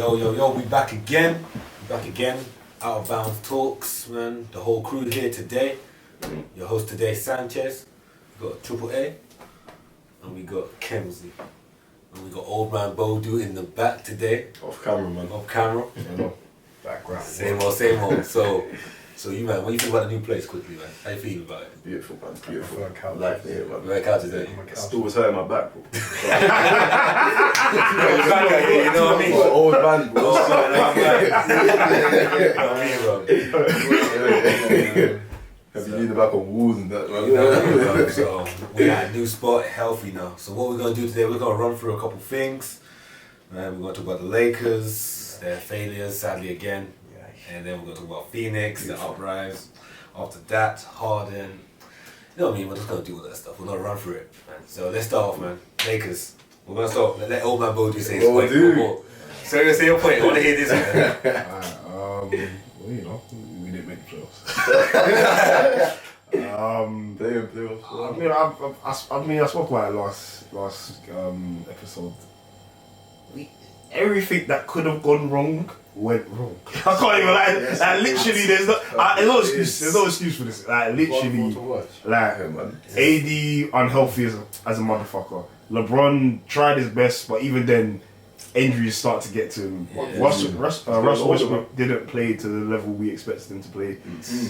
Yo, we back again. Out of Bounds Talks, man. The whole crew here today. Your host today, Sanchez. We got Triple A. And we got Kemsey. And we got Old Man Bodu in the back today. Off camera, man. Off camera. Background. Same old. So you, man, what do you think about the new place quickly, man? How you feel about it? Beautiful, man. Beautiful. I Like it, man. We're out today. Still was hurting my back, bro. You know what I mean? Old man, bro. Have you leaned back on walls and that, man? So we got a new spot, healthy now. So what we're gonna do today, we're gonna run through a couple things. We're gonna talk about the Lakers, their failures, sadly again. And then we're going to talk about Phoenix, the uprise. After that, Harden. You know what I mean? We're just going to do all that stuff. We're going to run through it, man. So let's start off, man. Lakers. We're going to start. Let Old Man Bodu say his point. So you're going to say your point. I want to hear this, man. Well, you know, we didn't make the playoffs. I spoke about it last episode. Everything that could have gone wrong went wrong. I can't even like literally there's no excuse for this. Like literally AD unhealthy as a motherfucker. LeBron tried his best, but even then injuries start to get to him. Russell Westbrook didn't play to the level we expected him to play.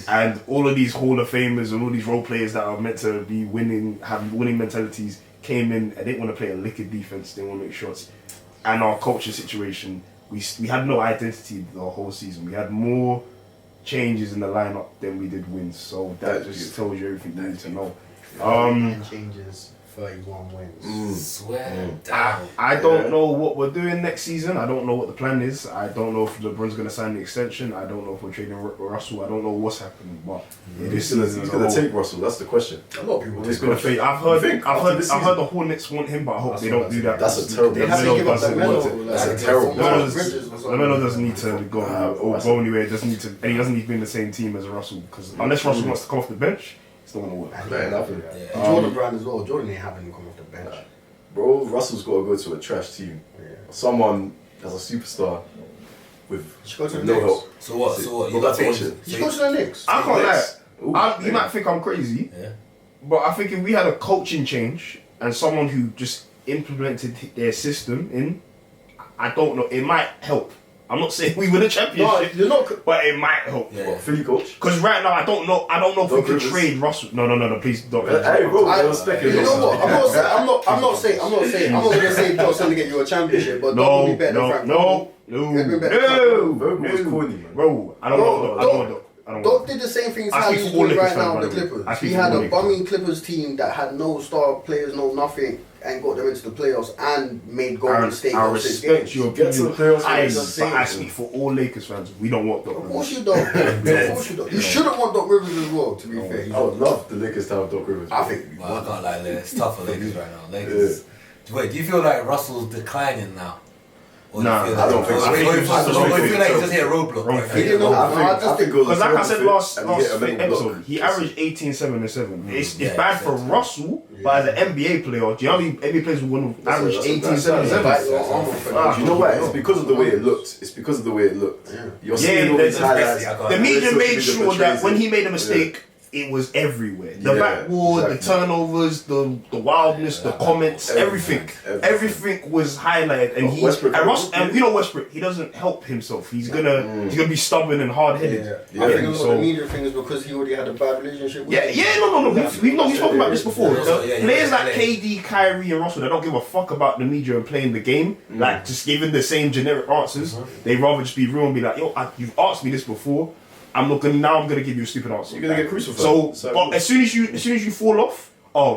And all of these Hall of Famers and all these role players that are meant to be have winning mentalities came in and didn't want to play a liquor defense, didn't want to make shots. And our culture situation, we had no identity the whole season. We had more changes in the lineup than we did wins. So that just tells you everything you need to know. 9 changes, 31 wins. Swear down. I don't know what we're doing next season. I don't know what the plan is. I don't know if LeBron's going to sign the extension. I don't know if we're trading Russell. I don't know what's happening. But he's going to take Russell. That's the question. A lot of people it's going to fade. I've heard the Hornets want him, but I hope they don't do that. That's a terrible. That's a terrible. LaMelo doesn't need to go anywhere. He doesn't need to be in the same team as Russell, because unless Russell wants to come off the bench, it's not going to work. Jordan Brand as well. Jordan ain't having him come off the bench. Bro, Russell's got to go to a trash team. Someone as a superstar with no help. So what? You got to watch it. You go to the Knicks. I can't lie. You might think I'm crazy, but I think if we had a coaching change and someone who just implemented their system in, I don't know, it might help. I'm not saying we win a championship, but it might help. Philly coach? Because right now I don't know if we can trade Russell. No, please don't. Hey, bro, you know what? I'm not gonna say John's gonna get you a championship, but don't be better than Frank. No, was corny, man. Bro, I don't know. Doc did the same thing as how he's doing right now with the Clippers. He had a bumming Clippers team that had no star players, no nothing, and got them into the playoffs and made Golden State I go 6 respect games. your opinion. I speak for all Lakers fans. We don't want Doc Rivers. Of course you don't. You shouldn't want Doc Rivers as well, to be fair. I would love the Lakers to have Doc Rivers. I think I can't lie, it's tough for Lakers right now. Lakers. Wait, do you feel like Russell's declining now? Nah, I don't think so. I feel like he just hit a roadblock. He didn't know. I think because like I said last episode, he averaged 18, 7 and 7. It's bad for Russell, but as an NBA player, do you know how many NBA players would average 18, 7 and 7? You know what? It's because of the way it looked. You're seeing all these highlights. The media made sure that when he made a mistake, it was everywhere. The backboard, the turnovers, the wildness, the comments, everything was highlighted. And Westbrook, he doesn't help himself. He's gonna be stubborn and hard headed. I think the media thing is because he already had a bad relationship with No. We've spoken about this before. Players like KD, Kyrie, and Russell, they don't give a fuck about the media and playing the game. Like just giving the same generic answers. They rather just be real and be like, yo, you've asked me this before. I'm gonna give you a stupid answer. You're gonna get crucified. So but as soon as you fall off,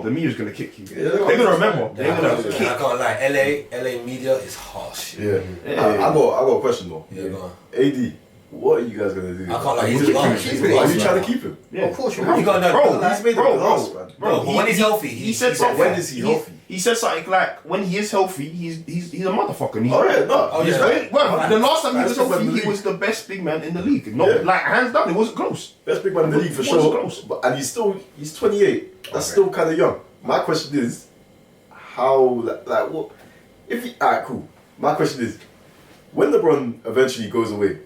the media's gonna kick you. They're gonna remember. They're gonna kick. I can't lie. LA media is harsh. I got a question though. Yeah, go on. AD, what are you guys gonna do? I can't lie. Are you trying to keep him? Yeah, of course you got no. He's made the glass, man. Bro, when he's healthy, he said something. When is he healthy? He said something like, when he is healthy, he's a motherfucker. The last time he was healthy, he was the best big man in the league. Hands down, it wasn't close. Best big man in the league for sure. And he's 28. That's still kind of young. My question is, how, what? If he, alright, cool. My question is, when LeBron eventually goes away,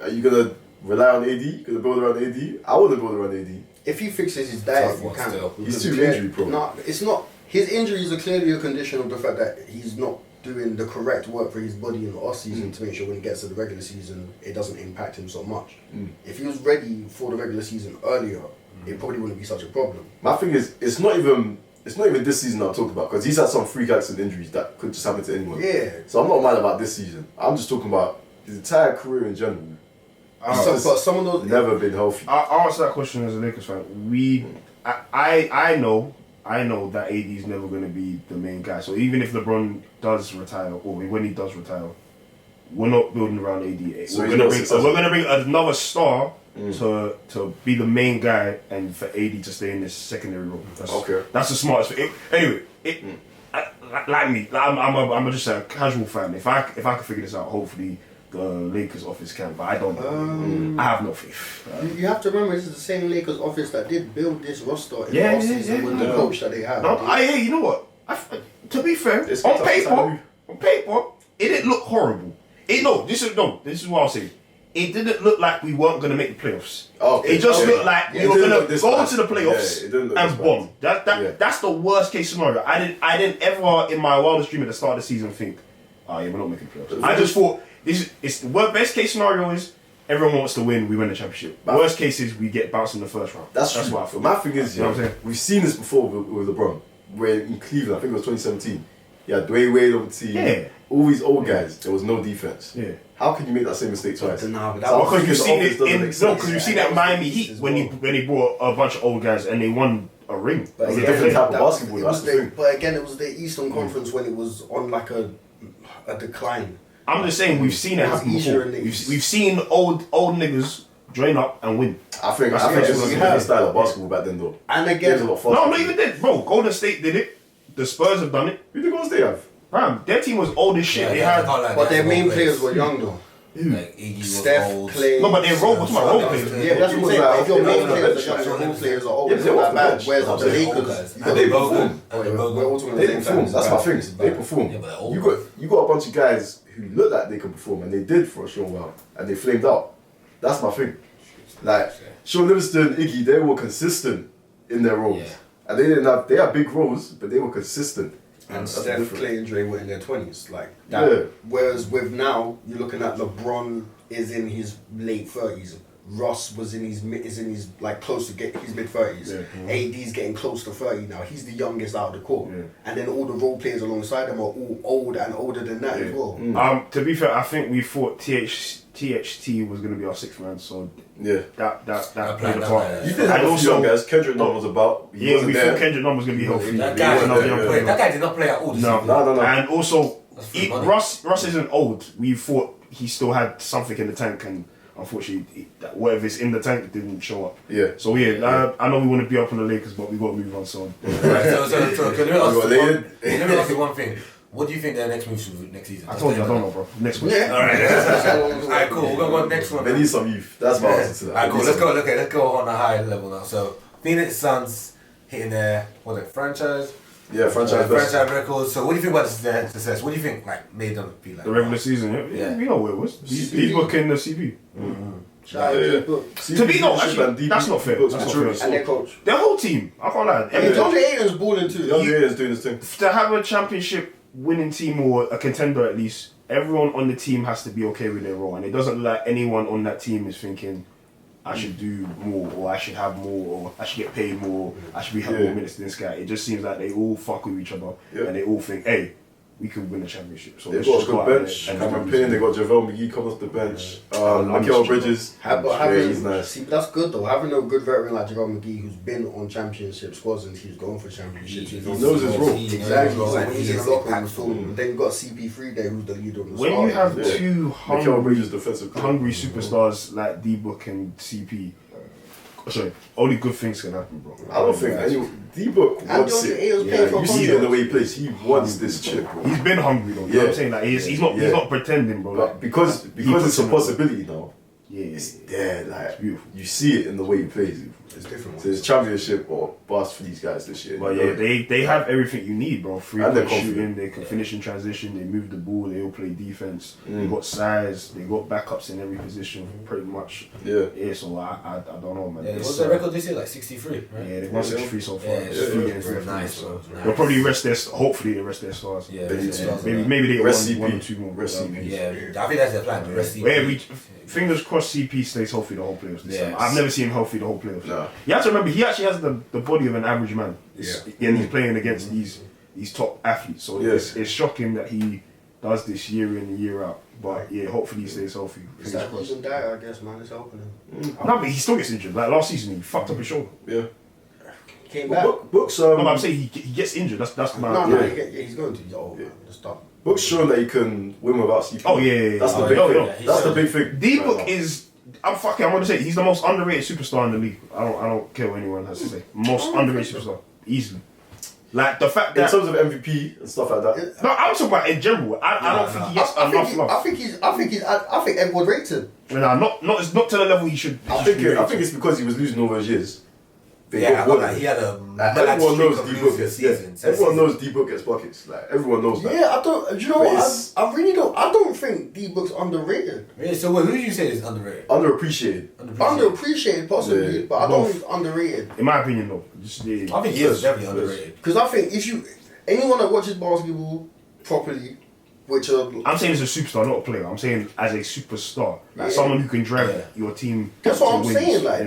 are you gonna rely on AD? You gonna build around AD? I wouldn't build around AD. If he fixes his diet, you can. He's too injury prone. No, it's not. His injuries are clearly a condition of the fact that he's not doing the correct work for his body in the off season to make sure when he gets to the regular season, it doesn't impact him so much. If he was ready for the regular season earlier, it probably wouldn't be such a problem. My thing is, it's not even this season I'm talking about, because he's had some freak accident injuries that could just happen to anyone. Yeah. So I'm not mad about this season. I'm just talking about his entire career in general. But some of those never been healthy. I'll answer that question as a Lakers fan. I know that AD is never going to be the main guy. So even if LeBron does retire, or when he does retire, we're not building around AD. So we're going to bring another star to be the main guy, and for AD to stay in this secondary role. That's the smartest thing. I'm just a casual fan. If I can figure this out, hopefully the Lakers office can, but I don't know. I have no faith. You have to remember, this is the same Lakers office that did build this roster in the offseason with the coach that they have. You know what? To be fair, on paper, it didn't look horrible. This is what I'll say. It didn't look like we weren't going to make the playoffs. It just looked like we were going to go to the playoffs and bomb. That's the worst case scenario. I didn't ever in my wildest dream at the start of the season think, we're not making playoffs. I just thought, it's the best case scenario is everyone wants to win, we win the championship. Worst case is we get bounced in the first round. That's what I feel. My thing is, you know what I'm saying? We've seen this before with LeBron, where in Cleveland, I think it was 2017, you had Dwayne Wade on the team, all these old guys, there was no defense. How can you make that same mistake twice? Because you've seen it at Miami Heat when he brought a bunch of old guys and they won a ring. But it was a different type of basketball. But again, it was the Eastern Conference when it was on like a decline. I'm just saying, we've seen it happen before. We've seen old niggas drain up and win. I think it was a different style of basketball back then, though. And again, not even did, bro. Golden State did it. The Spurs have done it. Who did Golden State have? Fam, their team was old as shit. But their main players were young though. Like Iggy was Steph, old. Clay. No, but they're role players. Yeah, that's what I'm saying. If your main players are young, your role players are old. It's not that bad. Whereas the Lakers, they perform. We're all talking at the same time. That's my thing. They perform. You got a bunch of guys who look like they can perform, and they did for a short while, and they flamed out. That's my thing. Like Sean Livingston, Iggy, they were consistent in their roles, and they had big roles, but they were consistent. And Steph, Clay, and Dre were in their 20s, like that. Yeah. Whereas with now, you're looking at LeBron is in his late 30s. Russ was is like close to get his mid 30s. AD's getting close to 30 now. He's the youngest out of the court, and then all the role players alongside him are all old and older than that as well. To be fair, I think we thought THT was going to be our sixth man, so that played a part. You did have a few young guys. Kendrick Nunn was about. We thought Kendrick Nunn was going to be healthy. That guy did not play at all. No. And also, Russ isn't old. We thought he still had something in the tank, and unfortunately, whatever's in the tank didn't show up. So I know we want to be up on the Lakers, but we got to move on. So let me ask you one thing. What do you think their next move should be next season? I told you I don't know, bro. Next question. Alright, cool. We're gonna go next one. They need some youth. That's my answer to that. Alright, cool. Let's go on a higher level now. So Phoenix Suns hitting their franchise. Yeah, franchise records. So what do you think about their success? What do you think made them be like the regular season? Yeah, we know where it was. D-Book in the CB. To be actually, that's not fair. And their coach. Their whole team. I can't lie. DeAndre Ayton's balling too. DeAndre Ayton's doing his thing. To have a championship winning team or a contender at least, everyone on the team has to be okay with their role, and it doesn't look like anyone on that team is thinking I should do more, or I should have more, or I should get paid more, I should have more minutes than this guy. It just seems like they all fuck with each other, and they all think, hey, we could win the championship. So they've got a good bench. Cameron Payne, they got JaVale McGee coming off the bench. Mikal Bridges. He's nice. See, that's good though. Having a good veteran like JaVale McGee who's been on championship squads and he's going for championships. He knows his role. Exactly. And he's in the locker room. Then you got CP3 there who's the leader of the squad. When you have two hungry superstars like D-Book and CP, sorry, only good things can happen, bro. I don't think D-Book wants it. You see it in the way he plays. He wants this chip, bro. He's been hungry though. You know what I'm saying? Like he's not pretending, bro. Like, because it's a possibility now. It's there. Like it's beautiful. You see it in the way he plays. It's different. So it's championship or bust for these guys this year. But yeah, they have everything you need, bro. And they're Free-point shooting, they can finish in transition, they move the ball, they all play defense. They got size, they got backups in every position, pretty much. Yeah. Yeah, so I don't know, man. Yeah, what's their record this year? Like 63, right? Yeah, they've won 63 so far. Yeah, It's 3 games left. nice, So bro. they'll probably rest their, hopefully they rest their stars. Yeah, Maybe they Rest get one CP. or two more. Rest CP. Yeah, I think that's their plan. The rest Fingers crossed CP stays healthy the whole playoffs this time. Yes. I've never seen him healthy the whole playoffs. No. You have to remember, he actually has the body of an average man. And he's playing against these top athletes. So it's shocking that he does this year in and year out. But yeah, hopefully he stays healthy. It's that even diet, I guess, man. It's helping him. No, but he still gets injured. Like last season, he fucked up his shoulder. Yeah. Came back. Books. No, but I'm saying he gets injured. That's my. He's going to. He's old, man. Just stop. Books showing that he can win without CP. Oh yeah. That's the big thing. That's the big thing. D-Book is. I'm gonna say he's the most underrated superstar in the league. I don't care what anyone has to say. Most underrated superstar, easily. Like the fact that in terms of MVP and stuff like that. No, I'm talking about in general. I don't think he gets enough love. I think everyone rates him. No, not to the level he should. I think it's because he was losing all those years. Yeah, like he had a everyone knows D-Book gets season. Everyone knows D-Book gets buckets. Like everyone knows that. Yeah, I don't. You know what? I really don't. I don't think D-Book's underrated. Really? So who do you say is underrated? Underappreciated, possibly, but I don't think it's underrated. In my opinion, though. I think he is definitely underrated. Because I think anyone that watches basketball properly, I'm saying as a superstar, not a player. I'm saying as a superstar, like someone who can drag your team. That's what I'm wins. saying. Like,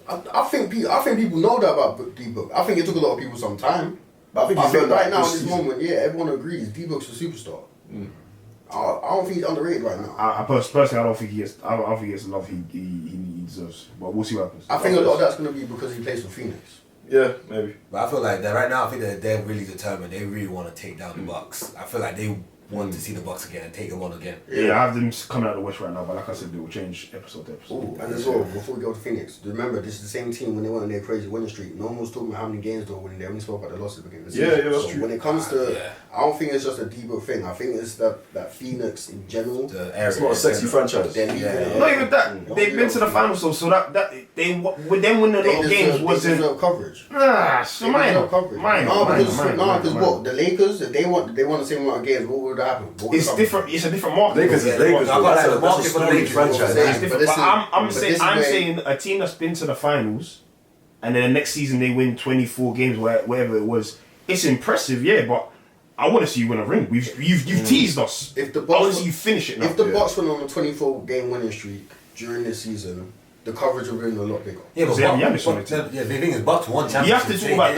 I think people know that about D-Book. I think it took a lot of people some time. But I think right now, in this moment, everyone agrees D-Book's a superstar. I don't think he's underrated right now. I personally, I don't think he gets the love he deserves. But we'll see what happens. I think a lot of that's going to be because he plays for Phoenix. Yeah, maybe. But I feel like that right now. I think that they're really determined. They really want to take down the Bucks. I feel like they want to see the Bucks again and take them on again. Yeah, I have them coming out of the West right now, but like I said, they will change episode to episode. Ooh, and as well, before we go to Phoenix, remember this is the same team when they went on their crazy winning streak. No one was talking about how many games they were winning. They only spoke about the losses beginning of the season. Yeah, that's true. When it comes to, I don't think it's just a D-Book thing. I think it's that Phoenix in general. It's not a sexy franchise. Not even that. They've been to the finals, so that they with them winning a lot of games wasn't no coverage. So mine. Because what the Lakers, if they want the same amount of games, what would happen? It's different. It's a different market. Lakers. That's a market for the Lakers franchise. It's different. But I'm saying a team that's been to the finals, and then the next season they win 24 games, whatever it was. It's impressive, yeah, but I want to see you win a ring. You've teased us. If the I want Bucks, to see you finish it now. If the Bucks went on a 24-game winning streak during this season, the coverage would have been a lot bigger. Yeah, but the thing is, Bucks won championship. You have to talk about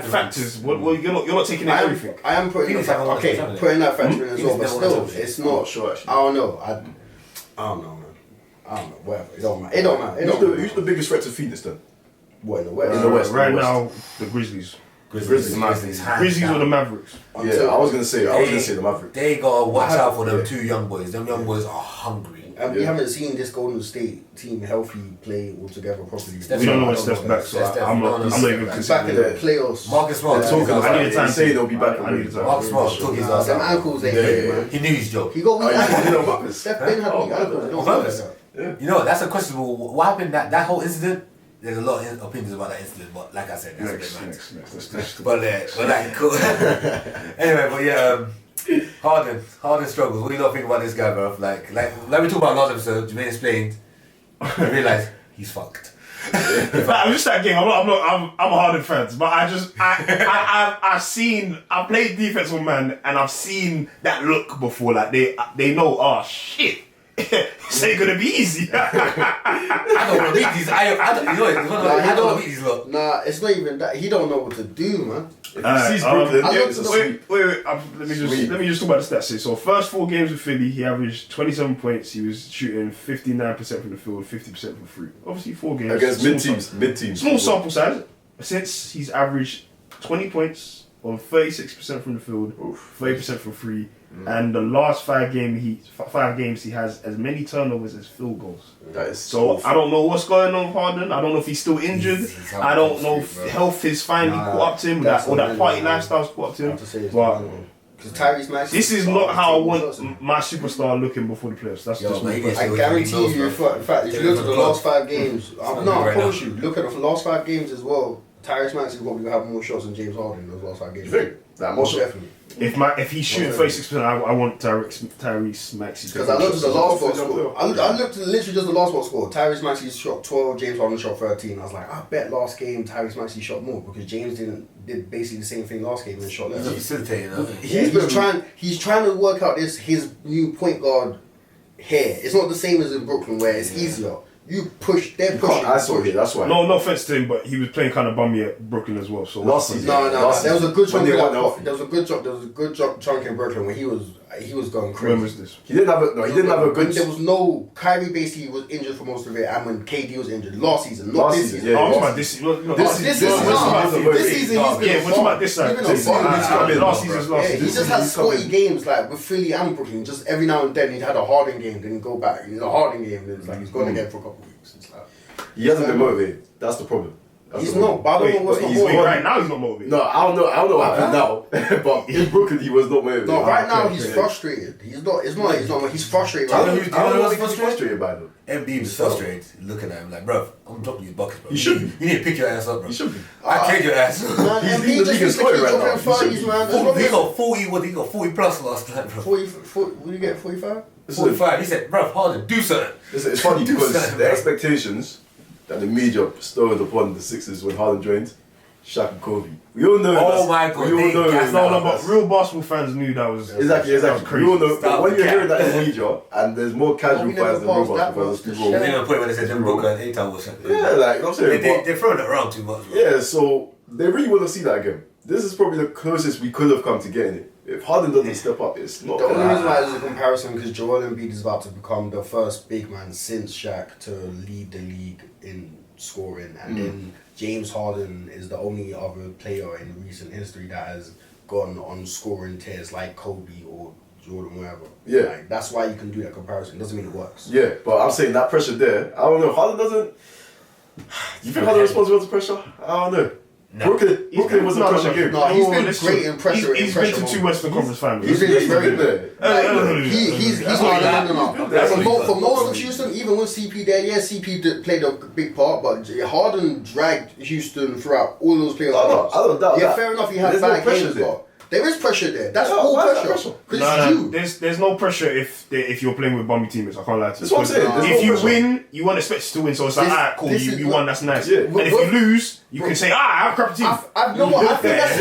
the factors. Well, you're not taking everything. I am putting that factor in as well, but still, it's not sure. Actually. I don't know. I don't know, man. I don't know. Whatever. It don't matter. Who's the biggest threat to Phoenix then? What, in the West? In the West. Right now, the Grizzlies. Grizzlies or the Mavericks. Yeah, I was gonna say the Mavericks. They gotta watch out for them two young boys. Them young boys are hungry. And we haven't seen this Golden State team healthy play all together properly. We don't know when Steph's back, so I'm not even considering. Back in the playoffs. Marcus Smart took his ass. I need time to say they'll be back. Marcus Smart took his ass. Them ankles ain't ready, man. He knew his job. He got weak ankles. Steph didn't have weak ankles. You know, that's a questionable. What happened that whole incident? There's a lot of opinions about that incident, but like I said, that's a bit mad. But like, cool. Anyway, but yeah, Harden struggles. What do you not think about this guy, bro? Like we talked about last episode. Jermaine explained. I realized he's fucked. I'm just that game. I'm a Harden fan, but I've played defense with man, and I've seen that look before. Like they know, oh shit. This ain't gonna be easy. I don't want to beat these. I don't want to beat these lot. Nah, it's not even that. He don't know what to do, man. If he sees Brooklyn, wait. Let me just talk about the stats here. So first 4 games with Philly, he averaged 27 points. He was shooting 59% from the field, 50% from free. Obviously 4 games against mid teams. Small sample size. Since he's averaged 20 points on 36% from the field, 30% from free. And the last 5 games he has as many turnovers as field goals. That is so I don't know what's going on with Harden. I don't know if he's still injured. I don't know if health is finally caught up to him, or that party lifestyle's caught up to him. But Because Tyrese Maxey. This is not how I want my superstar looking before the playoffs. That's just me. I guarantee you, in fact, if you look at the last 5 games, I promise you, look at the last 5 games as well. Tyrese Maxey probably have more shots than James Harden in those last 5 games. You think? That most definitely. If he's shooting 36%, I want Tyrese Maxey. Because I looked at the last box score. I looked at literally just the last box score. Tyrese Maxey shot 12, James Harden shot 13. I was like, I bet last game Tyrese Maxey shot more because James did basically the same thing last game and shot less. He's facilitating, He's trying to work out his new point guard here. It's not the same as in Brooklyn where it's easier. You push, they're pushing. I saw it, that's why. No offense to him, but he was playing kind of bummy at Brooklyn as well. So last season. No. There was a good chunk chunk in Brooklyn when he was going crazy. When was this? He didn't have a good. There was no Kyrie basically was injured for most of it, and when KD was injured last season, not this season. Yeah, I'm talking about this season. This season, we're talking about this side. Last season's last season. He just had spotty games like with Philly and Brooklyn. Just every now and then he had a Harden game, then he'd go back. He's a Harden game, then it's like he's gone again for a couple of weeks. It's like he hasn't been motivated. That's the problem. He's not. But I don't know what's not motivated. Right now he's not motivated. No, I don't know what happened now. But in Brooklyn he was not motivated. No, right now he's frustrated. He's not. He's frustrated. I don't know what he's frustrated by though. Embiid is frustrated, looking at him like, bro, I'm dropping you buckets, bro. You should be. You need to pick your ass up, bro. You should be. I kick your ass. Man, He's leading the league in scoring right now. He got 40. He got 40 plus last night, bro. 40. What did you get? 45. 45. He said, bro, Harden, do something. It's funny because the expectations that the media bestowed upon the Sixers when Harden joined, Shaq and Kobe. We all know. Oh my God! We all know. But real basketball fans knew that was exactly. That was crazy. We all know. But when you're hearing that in the media, and there's more casual fans than real basketball fans, people. They never put it when they said Devin Booker and Ayton was. Yeah, like I'm saying, they're throwing it around too much. Bro. Yeah, so they really want to see that again. This is probably the closest we could have come to getting it. If Harden doesn't step up, it's not. The only reason why there's a comparison because Joel Embiid is about to become the first big man since Shaq to lead the league in scoring, and then James Harden is the only other player in recent history that has gone on scoring tears like Kobe or Jordan, wherever. Yeah, like, that's why you can do that comparison. Doesn't mean it works. Yeah, but I'm saying that pressure there. I don't know. Harden doesn't. You think Harden responds well to pressure? I don't know. No. Brooklyn was a pressure game. No, he's been great in pressure. He's been to 2 Western Conference finals. He's been there. He's not. For most of Houston, even with CP there, yeah, CP played a big part, but Harden dragged Houston throughout all those playoffs. I don't doubt that. Yeah, fair enough. He had bad games, but there is pressure there. That's all pressure. There's no pressure if you're playing with bummy teammates. I can't lie to you. That's what I'm saying. If you win, you won't expect to win. So it's like, alright, cool, you won. That's nice. And if you lose, you can say, I have a crappy team. I know what I think. That's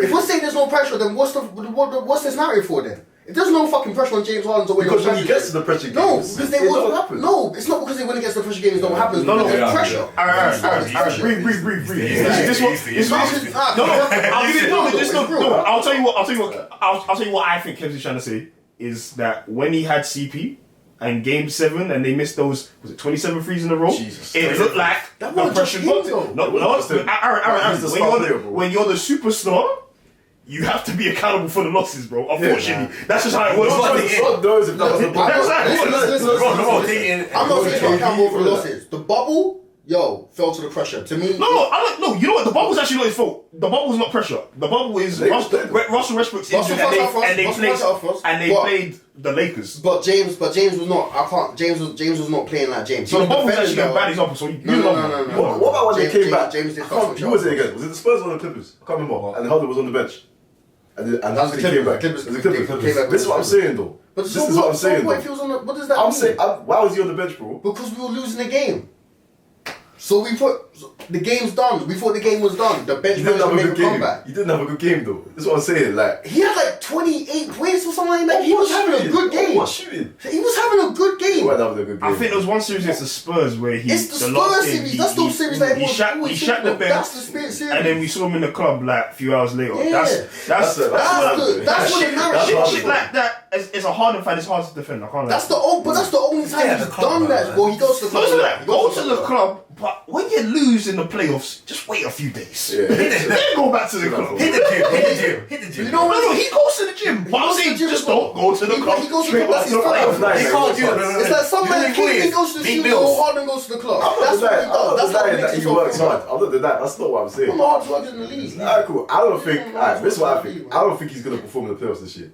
if we're saying there's no pressure, then what's this narrative for then? If there's no fucking pressure on James Harden to win, because when he gets to the pressure games, no, because they won't happen. No, it's not because they win against the pressure games. Don't happen. No, pressure. Alright, breathe. I'll tell you what I think Kev's trying to say is that when he had CP and Game 7 and they missed those, was it 27 threes in a row? It looked like that the pressure got when you're the superstar. You have to be accountable for the losses, bro. Unfortunately, that's just how it works. God knows if that was the Listen. I'm not saying you're accountable for the losses. The bubble, fell to the pressure. To me, no. You know what? The bubble's actually not his fault. The bubble's not pressure. The bubble is Russell Westbrook's injured and they played the Lakers. But James was not. James was not playing like James. So the bubble's actually a bad example. So no. What about when they came back? James did. Who was it against? Was it the Spurs or the Clippers? I can't remember. And Harden was on the bench. And that's the Clippers. This is what I'm saying though. But this is what I'm saying. What does that mean? I'm saying, why was he on the bench, bro? Because we were losing the game. So the game's done. We thought the game was done. The bench players would make a comeback. He didn't have a good game though. This is what I'm saying. Like he had like 28 points or something like that. He was having a good game. He was having a good game. He was having a good game. I think there was one series against the Spurs where it's the Spurs series. That's the series that he shot the bench. That's the Spurs series. And then we saw him in the club like a few hours later. Yeah. That's what it narrates. Shit like that. As a Harden fan, it's hard to defend. I can't. That's the only time he's done that. Well, he goes to the club. Go to the club. But when you lose in the playoffs, just wait a few days. Yeah. Then go back to the club. Hit the gym. You know what? He goes to the gym. But I'm saying just don't go to the club. He goes to the club. He can't do it. It's like some man he goes to the studio, Harden goes to the club. That's what he does. That's what makes he works hard. I'm not denying that. That's not what I'm saying. I'm the hardest worker in the league. Alright, cool. I don't think. Alright, this is what I think. I don't think he's gonna perform in the playoffs this year.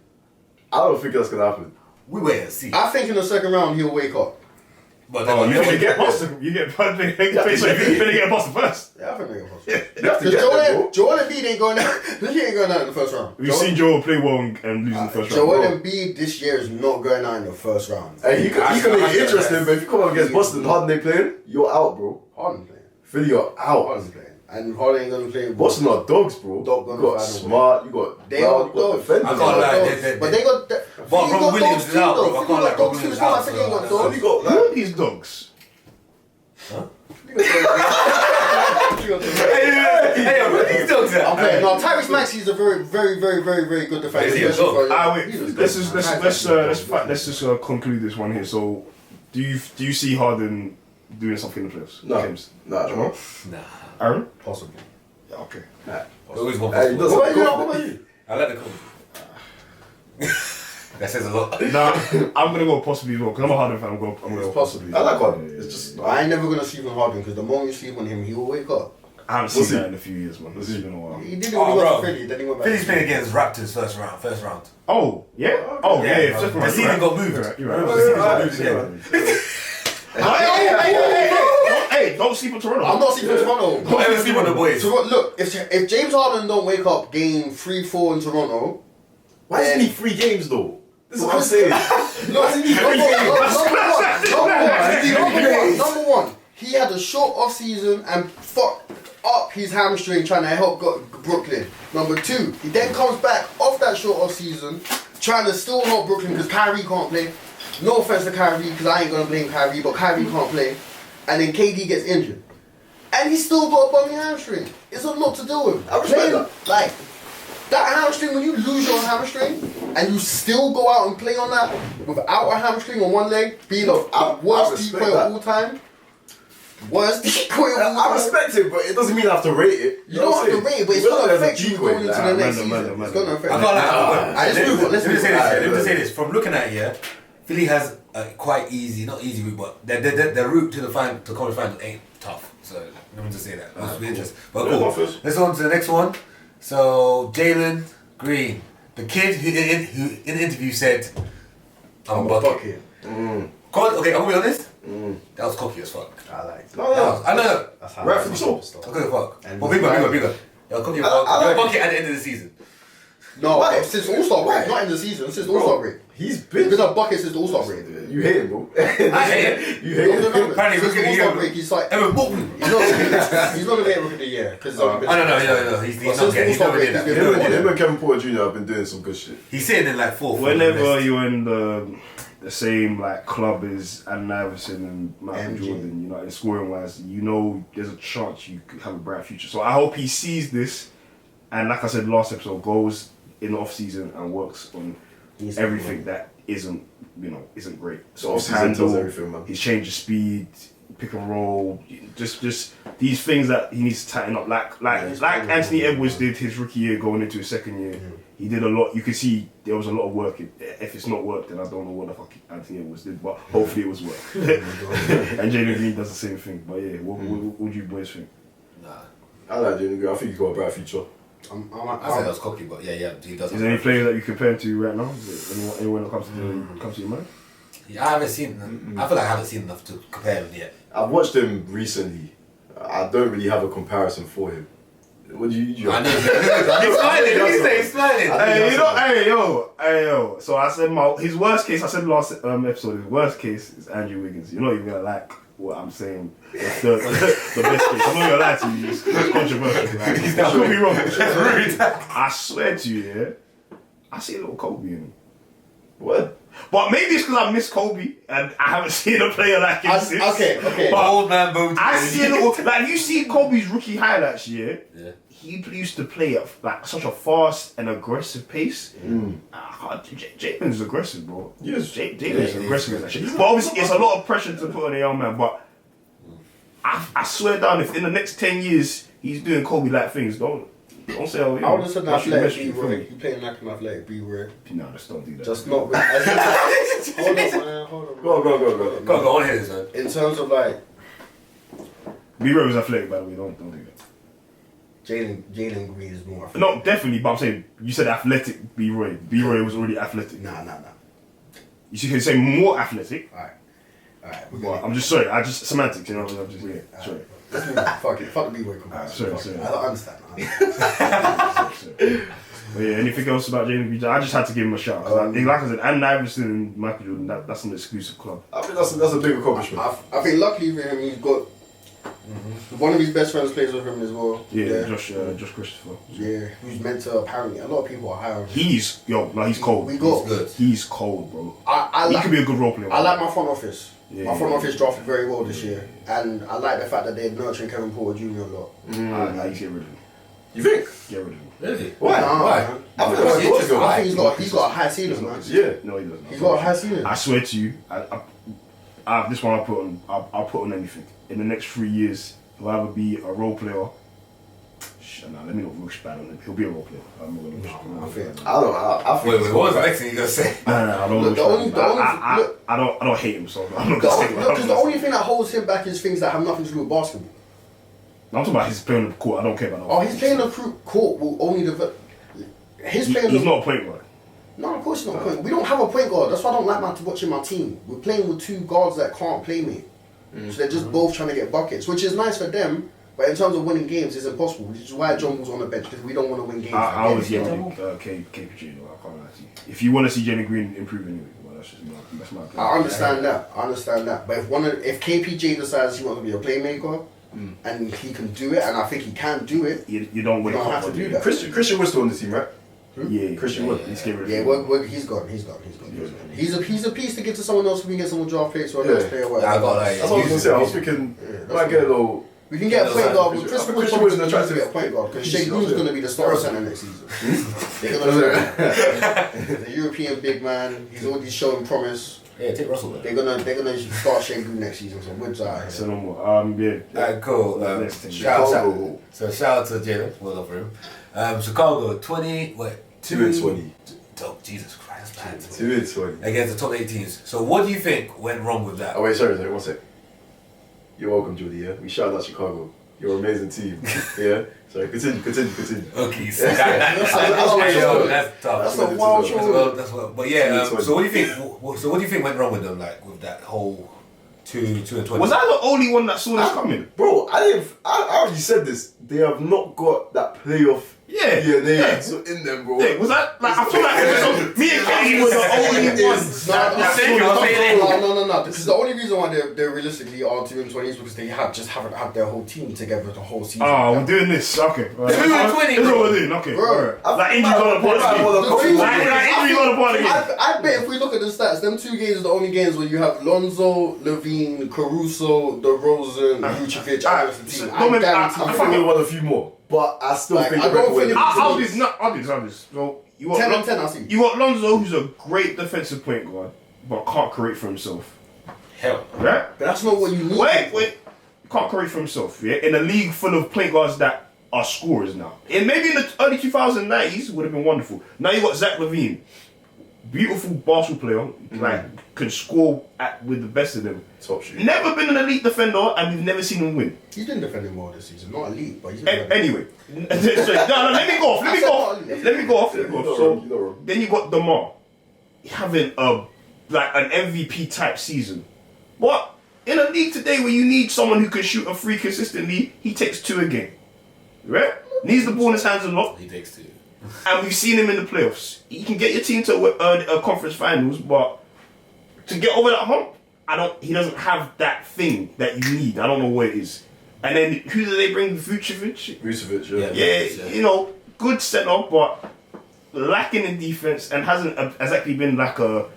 I don't think that's gonna happen. We wait and see. I think in the second round he'll wake up. But you get Boston. You get Boston first. Yeah, I think they're Boston. You have to get Because Joel Embiid ain't going out. He ain't going out in the first round. We've seen Joel play well and lose in the first round. Joel Embiid this year is not going out in the first round. Hey, you can make it interesting, but if you come up against Boston, Harden they playing, you're out, bro. Harden playing. Philly, you're out. Harden's playing. And Harden ain't gonna play. Boston are dogs, bro. You got Smart, you got Brown, you got defenders. I can't lie. But they got. But Robert Williams is out, bro. I can't lie. Robert Williams is out. Who are these dogs? Huh? Hey, where these dogs at? I'm playing. No, Tyrese Maxey's a very, very, very, very, very good defender. Let's just conclude this one here. So, do you see Harden doing something in the playoffs? No. James? No. Nah. Aaron? Possibly. Yeah, okay. Always one. What about you? I like the call. That says a lot. Nah, I'm gonna go possibly as well because I'm a Harden fan. I'm gonna go possibly. I like Harden. It's just I ain't never gonna sleep on Harden because the moment you sleep on him, he will wake up. I haven't seen that in a few years, man. This has been a while. He did it when he went to Philly, then he went back. Philly's playing against Raptors first round. Oh, yeah? Oh, yeah. The season got moved. You're right. The season got moved again. Hey, don't sleep on Toronto. I'm not sleeping on Toronto. Don't ever sleep on the boys. Look, if James Harden don't wake up game 3-4 in Toronto, why does he need 3 games though? This is what I'm saying. Number one, he had a short off season and fucked up his hamstring trying to help Brooklyn. Number 2, he then comes back off that short off season trying to still help Brooklyn because Kyrie can't play. No offense to Kyrie because I ain't gonna blame Kyrie, but Kyrie can't play. And then KD gets injured, and he's still got a bummy hamstring. It's a lot to do with him. I respect that. Like that hamstring, when you lose your hamstring and you still go out and play on that without a hamstring on one leg, being the worst decoy of all time. Worst decoy of all time. I respect it, but it doesn't mean I have to rate it. You don't have to rate it, but it's going to affect you going into the next season. It's going to affect you. Let me just say this. From looking at it, Philly has a quite easy, not easy route, but the route to the conference final ain't tough. So let me just say that. That's interesting. But cool. Let's go on to the next one. So Jalen Green, the kid who in the interview said, "I'm a bucket." Okay, I'm gonna be honest. That was cocky as fuck. I like it. I know. Rightfully so. Okay, fuck. But bigger. That was cocky as fuck. You're a bucket at the end of the season. No, since All-Star break, not in the season, since All-Star break. He's been a bucket since the All-Star break. You hate him, bro. I hate him. You hate him. Apparently, since the All-Star break, he's like... Evan Bolton. He's not going to get Rookie of the Year. No. He's not getting that. Him and Kevin Porter Jr. have been doing some good shit. He's sitting in like 4th. Whenever you're in the same like club as Allen Iverson and Michael Jordan, you know, in scoring wise, you know there's a chance you could have a bright future. So I hope he sees this, and like I said last episode, goes in the off season and works on everything that isn't great. So off season does everything, man. He's changed the speed, pick and roll, just these things that he needs to tighten up. Like Anthony Edwards did his rookie year going into his second year. He did a lot. You can see there was a lot of work. If it's not work, then I don't know what the fuck Anthony Edwards did. But hopefully it was work. And Jalen Green does the same thing. But yeah, what would you boys think? Nah, I like Jalen Green. I think he's got a bright future. I said that was cocky, but yeah, he does. Is there any player that you compare to right now? Is there anyone that comes to your mind? Yeah, I haven't seen them. I feel like I haven't seen enough to compare him yet. I've watched him recently. I don't really have a comparison for him. What do you? I know. He's smiling. He's smiling. Hey yo. So I said his worst case. I said last episode. His worst case is Andrew Wiggins. You're not even gonna like what I'm saying. The best case. I'm not gonna lie to you. It's controversial. Right? I could be wrong. I swear to you, yeah. I see a little Kobe in him. What? But maybe it's because I miss Kobe and I haven't seen a player like him since. Okay. But old man Bo. I see a little. Like, you see Kobe's rookie highlights, yeah? He used to play at like such a fast and aggressive pace. Jalen's aggressive, bro. Yes, Jalen's aggressive as that shit. But obviously, it's a lot of pressure to put on a young man. But I swear down, if in the next 10 years he's doing Kobe-like things, don't say, oh, yeah. I would have said athletic B-Roy. You playing like an athletic B-Roy. No, just don't do that. Just not with... Hold on, man. Go on here, son. In terms of like... B-Roy was athletic, by the way. Don't do that. Jalen Green is more athletic. No, definitely, but I'm saying, you said athletic B-Roy. B-Roy was already athletic. Nah. You can say more athletic. Alright. I'm just sorry. Semantics, you know what I'm just saying. Sorry. Let's move on. Fuck it. Fuck the B-Roy comparison. Sorry. I don't understand. But yeah, anything else about Jalen Green? I just had to give him a shout. Like I said, and Iverson and Michael Jordan, that's an exclusive club. I think that's a big accomplishment. I think luckily for him, he's got one of his best friends plays with him as well. Yeah. Josh Christopher. Yeah, who's meant to apparently a lot of people are high on him. He's cold. He's cold, bro. He could be a good role player. I like my front office. My front office drafted very well this year, and I like the fact that they're nurturing Kevin Porter Jr. a lot. I need to get rid of him. You think? Get rid of him. Really? Why? I think he's got a high ceiling, man. Yeah. No, he doesn't. He's got a high ceiling. I swear to you, this one I'll put on anything. In the next 3 years, he'll either be a role player. Let me not rush bad on him. He'll be a role player. I'm not going to rush. I think. Wait, what was the next thing you gonna say? I don't hate him, so I'm not going to say. Because the only thing that holds him back is things that have nothing to do with basketball. I'm talking about his playing on the court. I don't care about that. Oh, his playing on the court will only develop. He's not a point guard. No, of course he's not a point guard. We don't have a point guard. That's why I don't like watching my team. We're playing with two guards that can't play me. So they're just both trying to get buckets, which is nice for them. But in terms of winning games, it's impossible. Which is why John Wall's on the bench, because we don't want to win games. I always get KPG though. I can't lie to you. If you want to see Jalen Green improve anyway, well, that's my opinion. I understand that. But if KPJ decides he wants to be a playmaker, and he can do it, and I think he can do it, you don't have to do that. Christian was still on the team, right? Yeah, Christian Wood. He's gone. He's a piece to give to someone else who can get some draft picks or a next player. That's what I was going to say. I was thinking, might get a little. We can get a point guard. Christian Wood is trying to get a point guard because Shea Green's going to be the starter center next season. The European big man. He's already showing promise. Yeah, take Russell then. They're gonna start Shea Green next season. So Wood's out. So no more. Yeah. Alright, cool. Shout out to Jalen. Well done for him. Chicago 2-20. Oh, Jesus Christ, man. 2-20 against the top 8 teams. So what do you think went wrong with that? Oh wait, sorry, 1 sec. You're welcome, Jordy. Yeah, we shout out Chicago. You're an amazing team. Yeah. Sorry, continue. Okay, so that's tough. That's a wild show. That's what. But yeah. So what do you think? So what do you think went wrong with them? Like with that whole 2-20. Was I the only one that saw this coming? Bro, I already said this. They have not got that playoff. Yeah. So in them, bro. Yeah, was that like? I feel like me and Kenny were the only ones. No. Because the only reason why they realistically are 2-20 is because they haven't had their whole team together the whole season. Oh, we're doing this. Okay. 2-20. This is what we're doing. Okay. Bro, like injuries on the part of the game. I bet if we look at the stats, them 2 games are the only games where you have Lonzo, Levine, Caruso, DeRozan, Vucevic, as the team. I think we won a few more. But I still think I'll do this. So you got 10 and 10, I see. You got Lonzo, who's a great defensive point guard, but can't create for himself. Hell. Right? But that's not what you need. Wait. Can't create for himself, yeah? In a league full of point guards that are scorers now. And maybe in the early 2090s would have been wonderful. Now you got Zach LaVine. Beautiful basketball player, like can score with the best of them. Top shooter. Never been an elite defender, and we've never seen him win. He's been defending more this season, not elite, but he's anyway. No, let me go off. So then you got DeMar having an MVP type season. What in a league today where you need someone who can shoot a free consistently, he takes 2 a game. Right? Needs the ball in his hands a lot. He takes 2. And we've seen him in the playoffs. He can get your team to a conference finals, but to get over that hump, he doesn't have that thing that you need. I don't know what it is. And then who do they bring? Vucevic, yeah. Good setup, but lacking in defense and has actually been like a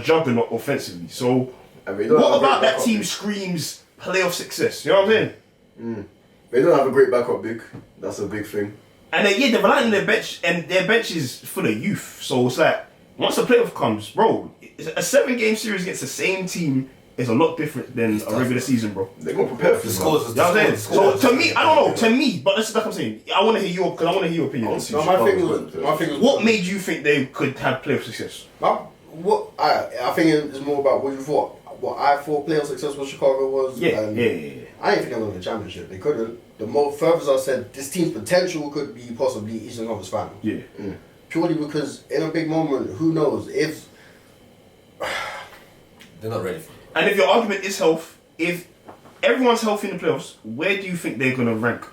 juggernaut offensively. So what about that team screams playoff success? You know what I'm saying? They don't have a great backup big. That's a big thing. And they're relying on their bench, and their bench is full of youth. So it's like, once the playoff comes, bro, a 7-game series against the same team is a lot different than a regular season, bro. They're gonna prepare for the it. scores. You know what I'm saying? So to me, I don't know. To me, but that's like I'm saying. I want to hear your opinion. My thing was. What made you think they could have playoff success? I think it's more about what you thought. What I thought playoff success was Chicago was. Yeah. I didn't think they were going to the championship. They couldn't. The more furthest I said, this team's potential could be possibly Eastern Conference Final. Yeah. Purely because in a big moment, who knows if they're not ready for it. And if your argument is health, if everyone's healthy in the playoffs, where do you think they're going to rank?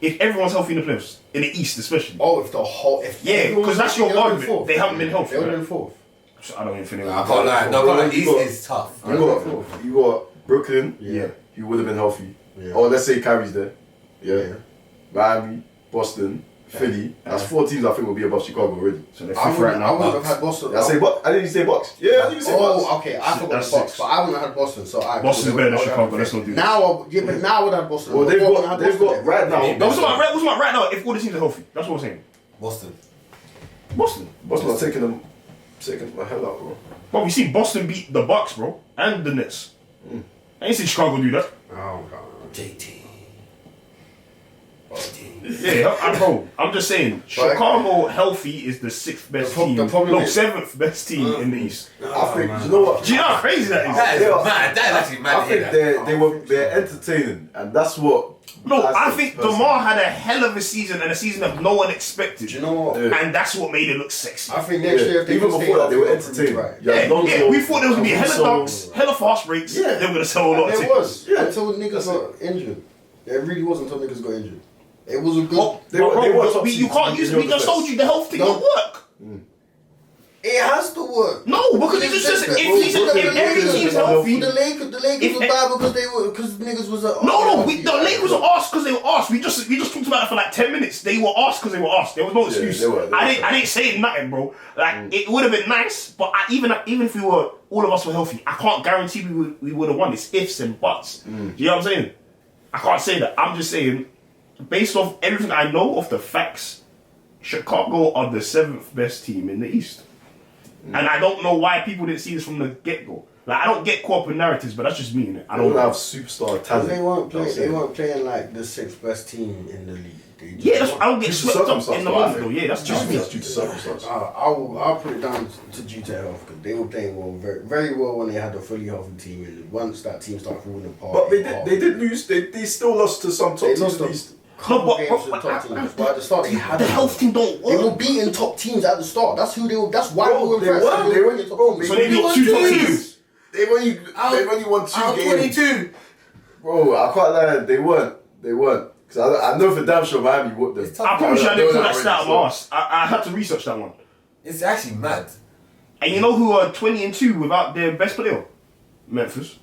If everyone's healthy in the playoffs, in the East especially. Oh, if yeah, because that's your argument. They haven't been healthy. They would have been fourth. I don't even think they I can't lie. No, East is tough. You got Brooklyn. Yeah. He would have been healthy. Yeah. Or let's say Kyrie's there. Yeah. Miami, Boston, Philly. That's 4 teams I think will be above Chicago already. So they're I fifth right now. wouldn't have had Boston. I say Bucks. I didn't say Bucks. Yeah, I didn't say Bucks. Oh, okay. I forgot the Bucks, but I wouldn't have had Boston. So Boston's better than Chicago. Let's not do this. But now I would have Boston. Well, they've got right now. No, what's about right now? If all the teams are healthy, that's what I'm saying. Boston are taking the hell out, bro. But we see Boston beat the Bucks, bro, and the Nets. I ain't seen Chicago do that. Oh God. JT. Yeah, bro. I'm just saying, Chicago healthy is the 6th best team. No, 7th best team in the East. I think. You know what? Do you know how crazy that is? That is mad. That is actually mad. I think they're entertaining, and that's what. No, I think DeMar had a hell of a season and a season that no one expected. Do you know what? Yeah. And that's what made it look sexy. I think next year, if they even before that, they were entertaining. Right. Yeah, we thought there was gonna be hella dunks, hella fast breaks. Yeah. They were gonna sell a lot of There tickets. was until niggas got injured. It really was until niggas got injured. It was a good. You can't use. We just told you the health thing don't work. It has to work. No, because you just said if every team's healthy. The Lakers were bad because niggas was. No, the Lakers were asked because they were asked. We just talked about it for like 10 minutes. They were asked because they were asked. There was no excuse. I didn't say nothing, bro. Like it would have been nice, but even if we were all of us were healthy, I can't guarantee we would have won. It's ifs and buts. Do you know what I'm saying? I can't say that. I'm just saying, based off everything I know of the facts, Chicago are the 7th best team in the East. And I don't know why people didn't see this from the get-go. Like, I don't get caught up in narratives, but that's just me, innit? I don't have superstar talent. They weren't playing like the 6th best team in the league. I don't get swept up in the moment, though. Yeah, that's just me. That's due to circumstance. I'll put it down to due to health, because they were playing well, very, very well when they had a fully healthy team. And once that team started falling apart, but they did lose. They still lost to some top teams at least. But at the start, the health team don't work. They were beating top teams at the start. That's who they were. That's why we were impressed. They were top teams. So they beat 2 top teams. They've only won 2 games. 22. Bro, I can't lie. They weren't. Because I know for damn sure Miami whooped them. I promise you I didn't pull that stat out of my ass. I had to research that one. It's actually mad. And you know who are 20-2 without their best player? Memphis.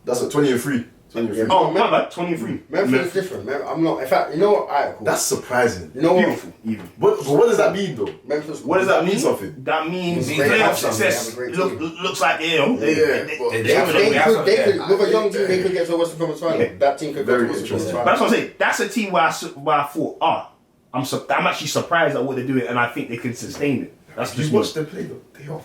That's a 20-3. Oh, my bad. 20-3. Memphis is different. I'm not. In fact, you know what? Alright, cool. That's surprising. You know what? Beautiful, even. But what does that mean, though? Memphis. What does that mean? Something. That means It means playoff they have success something. looks like they with They could, with a young team, they could get to a Western Conference Final. Yeah. That team could go to a Western Conference Final. But that's what I'm saying. That's a team where I thought, I'm actually surprised at what they're doing, and I think they can sustain it. That's just watch them play, though. They are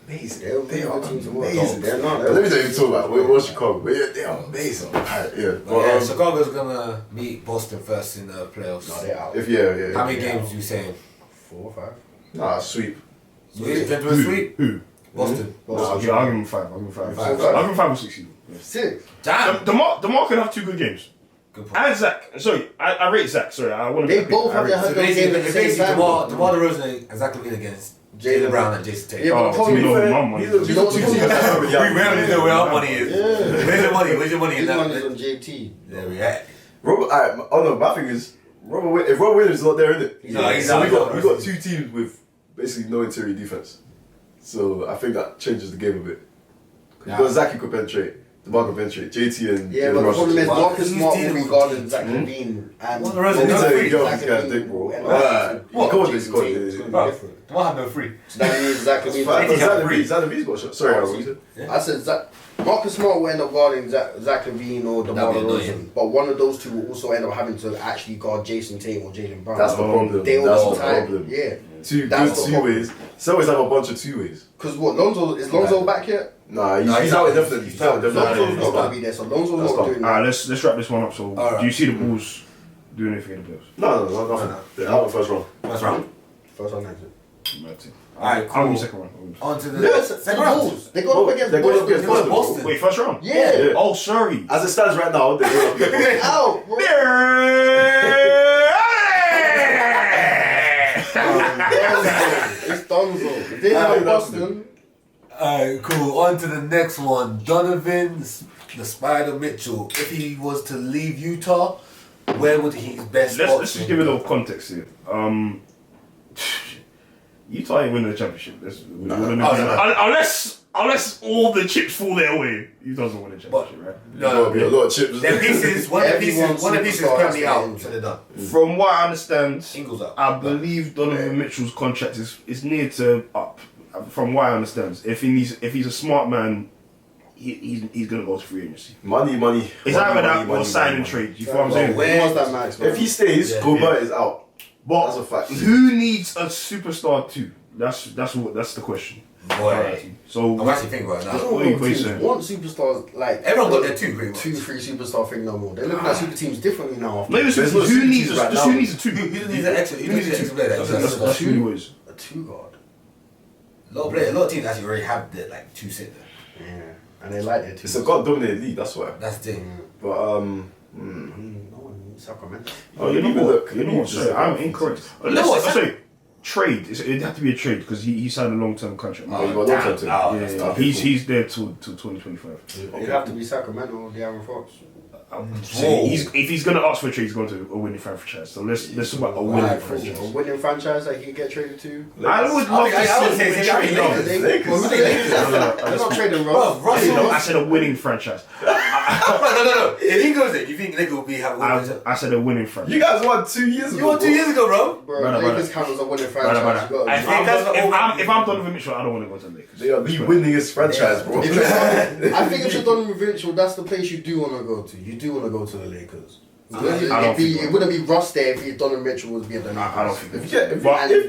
amazing. They are amazing. They're not. Let me tell you talk about what's Chicago. But they are amazing. Chicago's gonna meet Boston first in the playoffs. No, they're out. How many games you saying? 4 or 5. Nah, sweep. Gentlemen sweep? Who? Boston. I'll give him 5. I'll give him 5 or 6. 6. Damn. DeMar could have 2 good games. Good point. And Zach. Sorry, I rate Zach. Sorry, I want to. They both have their games at the same time. DeMar DeRozan and Zach LaVine against Jalen Brown and Jason Tatum. Yeah, but you know my money. We rarely know where our money is. Yeah. Where's your money in His that? money's on JT. There we are. My thing is, if Robert Williams is not there, isn't it? No, he's so out. we got 2 teams with basically no interior defense. So I think that changes the game a bit. You got Zach who could penetrate, DeMar could penetrate, JT and yeah, but the problem is Marcus Smart will be guarding Zach LaVine and DeRozan no free. This guy's dick, bro. DeMar had no free. So that means Zach LaVine. Zach LaVine's got a shot. Sorry, what you said? I said Marcus Smart will end up guarding Zach LaVine or DeMar DeRozan, but one of those two will also end up having to actually guard Jason Tatum or Jalen Brown. That's the problem. They That's all the time. problem. Yeah. Two ways. So always have a bunch of 2 ways. Because what, is Lonzo back yet? Nah, he's out definitely. He's out definitely. Lonzo's not going to be there, so Lonzo's not doing that. Alright, let's wrap this one up. So, do you see the Bulls doing anything in the playoffs? No, nothing. They're out in the first round. First round, exit. Alright, I'll cool. be second round. On to the second round. They go up against Boston. Wait, first round? Yeah. Oh, sorry. As it stands right now, they're going up against Ow! It's Donzo. If they have Boston. Alright, cool. On to the next one. Donovan, the Spida Mitchell. If he was to leave Utah, where would his best spot Let's just give it a little context here. Utah ain't winning the championship. Unless all the chips fall their way, Utah doesn't win the championship, right? No, a lot of chips. Their pieces, one of the pieces is currently out, so they're done. From what I understand, Ingles out. I believe Donovan Mitchell's contract is near to up. From what I understand, if he's a smart man, he's gonna go to free agency. Money. It's either that or sign and trade. You feel what I'm saying? Where's that max? If he stays, Gobert is out. But that's a fact. Who needs a superstar too? That's the question. Boy. So I'm actually thinking about it now. What are you saying? Want superstars like Everyone got their two, pretty much. 2-3 superstar thing no more. They're looking at super teams differently now. After Maybe There's no who super needs teams a right who now. needs a two? Who needs an extra? Who needs an extra player? That's who it is. a 2 guard. A lot of teams actually already have the like two sit there. Yeah, and they like it too. It's a god-dominated league, that's why. That's the thing. But No one in Sacramento. Oh, you know what? Sorry, I'm incorrect. Sorry, trade. It'd have to be a trade because he signed a long-term contract. you got long term too. Yeah, he's there till 2025. It'd have to be Sacramento or the Aaron Fox. If he's gonna ask for a trade, he's going to a winning franchise. So let's talk about a winning franchise. A winning franchise that he can get traded to. I would love to see him trade. They're not trading Ross. I said a winning franchise. No. If he goes there, do you think Lakers will be having a winning? I said a winning franchise. You guys won 2 years ago. You won 2 years ago, bro. Bro, Lakers count as a winning franchise. If I'm Donovan Mitchell, I don't want to go to the Lakers. They are the winningest franchise, bro. I think if you're Donovan Mitchell, that's the place you do want to go to. You do want to go to the Lakers. It wouldn't be Russ there if Donovan Mitchell was being the Lakers. I don't think if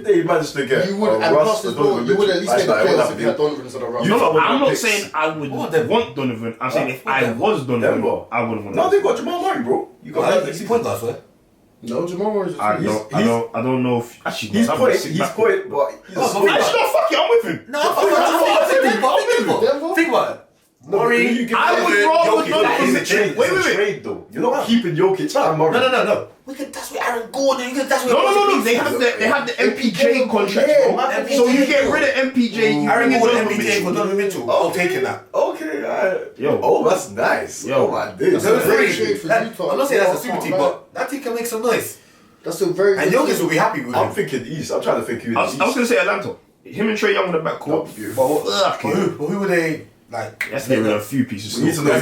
they managed to get you would, and plus as well, you would at least get the players if you had Donovan instead of Russ. I'm not saying I would want Donovan. I'm saying if I was Donovan, I wouldn't want. No, they got Jamal Murray, bro. You got that. He's point guard, swear. No, Jamal Murray's a I don't know if actually he's point, but he's actually no, fuck it, I'm with him. No, think about it. Murray, I would rather Donovan Mitchell. Wait. Trade though. You're not keeping Jokic and Murray. No. That's with Aaron Gordon. That's with No. They have the MPJ contract, bro. So you get rid of MPJ. You Aaron bring in Gordon, Donovan MPJ Mitchell. for Donovan Mitchell. I'm taking that. Okay, alright. Yo. Oh, that's nice. Yo. Oh my days. So it's very trade for Utah. I'm not saying that's a super team, but that team can make some noise. That's a very and Jokic will be happy with I'm it. thinking East. I'm trying to think who I was gonna say Atlanta. Him and Trae Young in the backcourt. But who would they like? Let's get rid of a few pieces. We need to know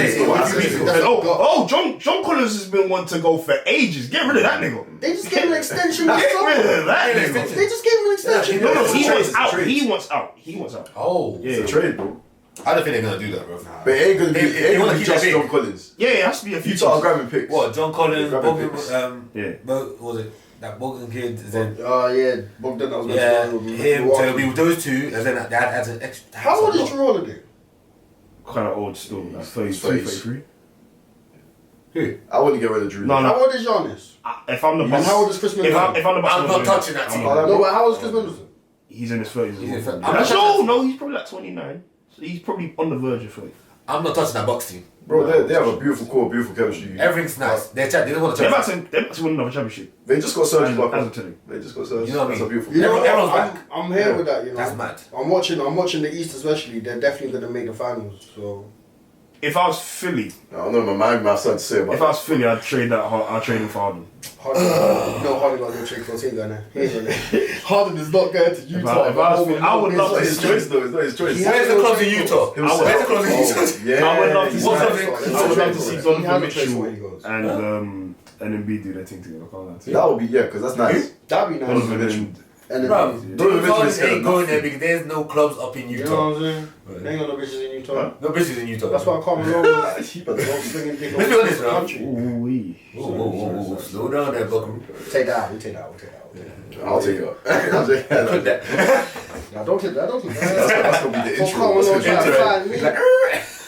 John Collins has been one to go for ages. Get rid of that nigga. They just gave him an extension. Get rid of that nigga. They just gave him an extension. No, he wants out. He wants out. Oh, yeah. It's a trade, bro. I don't think they're gonna do that, bro. But it ain't gonna be. They It ain't wanna gonna be keep just that John big. Collins. Yeah, it has to be a few. Utah are grabbing picks. What? John Collins, Grabbing Bogdan, picks. what was it? That Bogdan kid, and then Yeah, Bogdan. That was him. So it'll be with those two, and then that adds an extra. How old is Drew Holiday? Kind of old still, like 32, 33. Who? I wouldn't get rid of Drew. No. How old is Giannis? If I'm the And boss, how old is Chris Middleton? if I'm the boss, I'm not touching that team. No, but how old is Chris Middleton? He's in his 30s. He's in his 30s. No, he's probably like 29. So he's probably on the verge of 30. I'm not touching that Bucks team. Bro, they have a beautiful core, beautiful chemistry. Everything's nice. They don't want to They're touch. about to win another championship. They just got Serge As Ibaka. of today. They just got Serge. You know what I That's a mean? beautiful. You know, Everyone's back. I'm here with that. You know, That's mad. I'm watching the East especially. They're definitely gonna make the finals. So If I was Philly, I don't know, my man something to say about if I was Philly, I'd trade him for Harden. Harden got no trick for He ain't going there. Harden is not going to Utah. If I was Philly, I would love to It's not his choice though. It's not his choice. Where's the clubs in Utah? Himself. Where's the clubs in Utah? Yeah. I would love to he's see not- something- I would love to see Donovan He has a place where he Mitchell goes. and Embiid do their thing together. I can't lie to you. That would be, yeah, because that's nice. That'd be nice. Donovan and And Bro, then, Utah ain't going there because there's no clubs up in you know Utah. what I'm saying? They ain't got no bitches in Utah. No bitches in Utah. That's why I can't remember. Like, but they don't swinging dick Let's be honest, bro. country. Whoa. Slow down there, Buckaroo. Take that out. We take that out. I'll take it. I'll take it. Put that. Nah, don't take that. That's gonna be the Come intro. on, That's don't gonna try be to find me.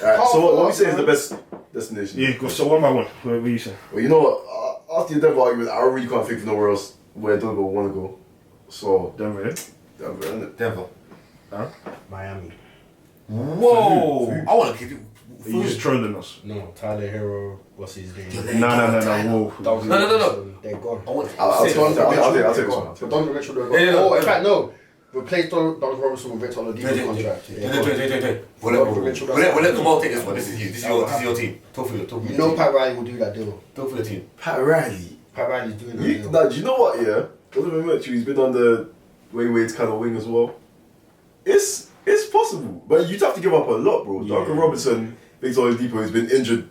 Alright, so what we say is the best destination? Yeah, go, so one by one. What you say? Well, you know what? After the Denver argument, I really can't think of nowhere else where Denver want to go. So Denver, yeah? Denver, isn't it? Denver. Miami. Whoa. I want to keep you. You just trolling us. No, Tyler Hero. What's his name? No, whoa. No. They're gone. I want I'll take this one. But Donovan Mitchell, they're Yeah, gone. yeah, In fact, no. Replace Donovan Robinson with Victor Oladipo contract. We'll let Kamal take this one. This is your team. Talk for you. You know Pat Riley will do that deal. Talk for the team. Pat Riley. Pat Riley's doing that deal. Now, do you know what? Yeah, Donovan Mitchell. He's been on the Wade's kind of wing as well. It's possible, but you'd have to give up a lot, bro. Duncan Robinson, Victor Oladipo has been injured.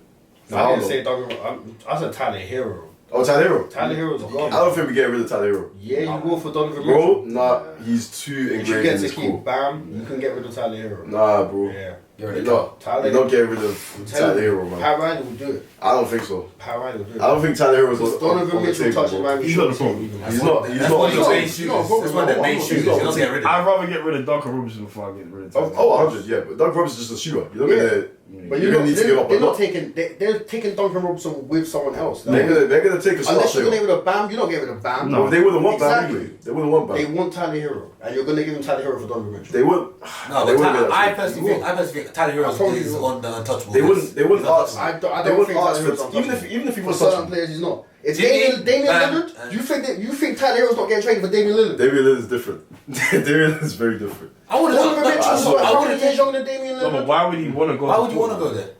I didn't say Donovan. I said Tyler Hero. Oh, Tyler Hero. Tyler Hero's a I don't think we get rid of Tyler Hero. Yeah, you go for Donovan Bro, Mitchell. nah, he's too If you ingrained get in to this keep core. Bam, you can get rid of Tyler Hero. Nah, bro. Yeah. You're not getting rid of Tyler Hero, man. Pat Riley will do it. I don't think so. Pat Riley will do it. I don't think Tyler Hero's on Donovan the Mitchell table, touches bro. my He's not the problem. He's not. That's one of the main shooters. not a problem. That's one of the main He's shooters. not. You don't get rid of I'd him. rather get rid of Duncan Robinson before I get rid of Tyler. Oh, 100, yeah. But Doug Robinson's just a shooter. You're not gonna. But You're gonna need to give up a they're not lot. taking. They're taking Duncan Robinson with someone else. They're gonna take a slot Unless you're gonna player. get rid of Bam, you don't get rid of Bam. No. But they wouldn't want Bam Exactly. anyway. They wouldn't want They Bam. want Tyler Hero, and you're gonna give him Tyler Hero for Donovan Mitchell. They wouldn't. No, they but wouldn't. I personally think Tyler Hero is on the untouchable. They wouldn't. They wouldn't ask. I They don't wouldn't think ask Tyler Hero's for even if he for was certain touchable. players, he's not. If Jimmy, Damian Bam, Lillard, you think Tyler Hero's not getting traded for Damian Lillard? Damian Lillard is different. Damian Lillard is very different. I would Donovan have. Mitchell's I what, how would many years have. younger than Damian No, but Lillard? why would he want to go? Why would you want to go there?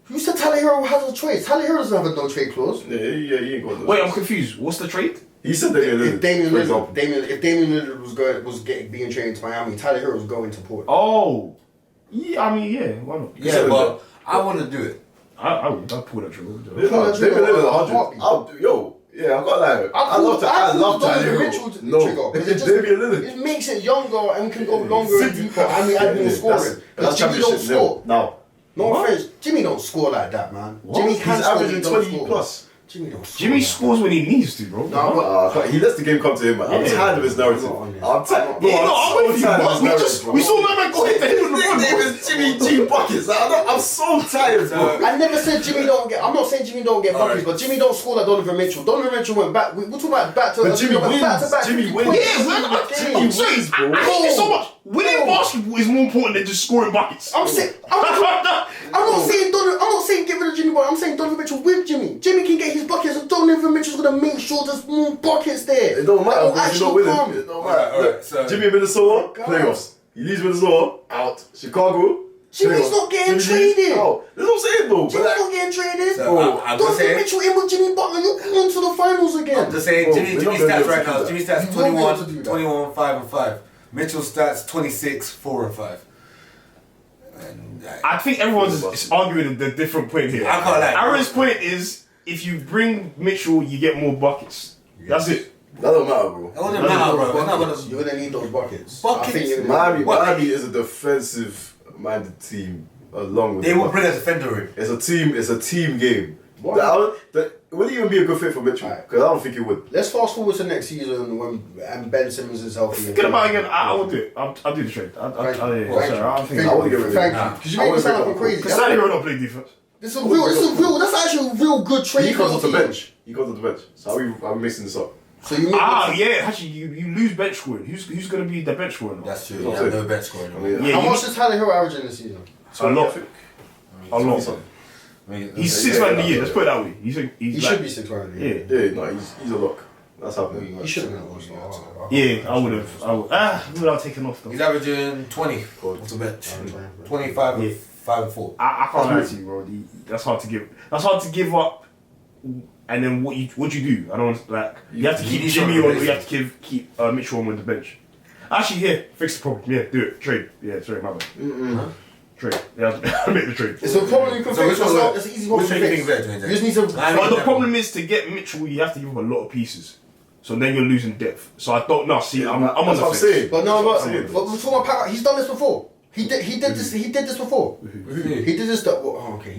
You said Tyler Hero has a trade. Tyler Hero doesn't have a no trade clause. Yeah, he ain't got those. Wait, I'm confused. What's the trade? He said Damian Lillard. If Damian for example. Lillard, if Damian Lillard was being traded to Miami, Tyler Hero was going to Port. Oh, yeah. I mean, yeah. Why not? Yeah, but I want to do it. I would. I'd pull that trigger. Yeah, Damian Lillard 100. I've got like. I love Tyler Donovan Hero. Mitchell No, trigger. it's Damian Lillard. It makes it younger and can go longer and deeper. I mean, add more scoring. Because Jimmy don't score. Now. No What? offense, Jimmy don't score like that, man. What? Jimmy He's can score, averaging he don't 20 score. plus. Jimmy don't score. Jimmy scores when he needs to, bro. No, but He lets the game come to him, man. I'm Yeah. tired of his narrative. I'm not on this. I'm tired. Bro, Yeah, no, I'm with you. tired of But his we narrative, saw my man go hit the hit on the His run. name bro. is Jimmy G Buckets. I'm so tired, bro. I never said Jimmy don't get. I'm not saying Jimmy don't get buckets, Alright. but Jimmy don't score like Donovan Mitchell. Donovan Mitchell went back. We're talking about back to. But Jimmy wins. back-to-back Jimmy 50 wins. points. Yeah, Game. Jimmy wins, bro. I hate it so much. Winning basketball is more important than just scoring buckets. I'm saying. I'm not saying get rid of Jimmy, but I'm saying Donovan Mitchell with Jimmy. Jimmy can get his buckets, and Donovan Mitchell's gonna make sure there's more buckets there. It don't matter That because will you're not actually winning. It don't Alright, matter. alright, so- Jimmy in Minnesota, God. playoffs. He leaves Minnesota, out. Chicago, Jimmy's playoffs. not getting Jimmy leaves, traded. out. That's what I'm saying, though. Jimmy's But like, not getting traded. So, I'm just Donovan saying. Mitchell in with Jimmy Butler, you're going to the finals again. I'm just saying, Bro, Jimmy we're not gonna stats be able right to now. do Jimmy that. stats You won't be able to do that. 21, 5 and 5. Mitchell stats 26, 4 and 5. And I think everyone's is arguing the different point here. I can't lie. Aaron's point is if you bring Mitchell, you get more buckets. That's it. that don't matter, bro. it doesn't matter, bro. It's not gonna. You're gonna need those buckets. Buckets? I think you're gonna need Miami is a defensive-minded team, along with They the will bring a Bucks. defender in. It's a team game. What? That would even be a good fit for Mitchell, Alright. because I don't think it would. Let's fast forward to next season when Ben Simmons is healthy. Forget about it again. I will do it. I'll do the trade. Thank you. I don't think. I wouldn't get rid of Thank him. you. Because you I make me wouldn't sound pick like up I'm crazy. Because Stanley don't play defense. This is real. That's actually a real good trade. He comes off the for the team. bench. He comes off the bench. So how are we mixing this up? So you make Yeah. Actually, you lose bench scoring. Who's gonna be the bench scorer? That's true. That's You have it. no bench scoring. I mean, Yeah, how you- much is Tyler Hero averaging this season? A lot. A lot. I mean, He's 6 man of the year. Let's put it that way. He's He like, should be 6 round. Yeah. Yeah, no, he's a lock. That's happening. He should have been at All-Star. Yeah, I would have. Who would I have taken off though? He's averaging 20 off the bench. 25 Yeah. and 5 and 4. I can't lie to you, bro. That's hard to give. That's hard to give up. And then what you do? I don't like. You have to keep need Jimmy someone on. to You have to keep Mitchell on with the bench. Actually, here, fix the problem. Yeah, do it. Trade. Yeah, sorry, my bad. Trade. Yeah, make the trade. It's a problem you can So fix. which one? It's an easy one Which to one do you fix. think is better? You just need to. I mean, But the never. problem is to get Mitchell, you have to give him a lot of pieces. So then you're losing depth. So I don't know. See, I'm on the fence. Saying. But no, but we're talking about power. He's done this before. He did this before. He did this. He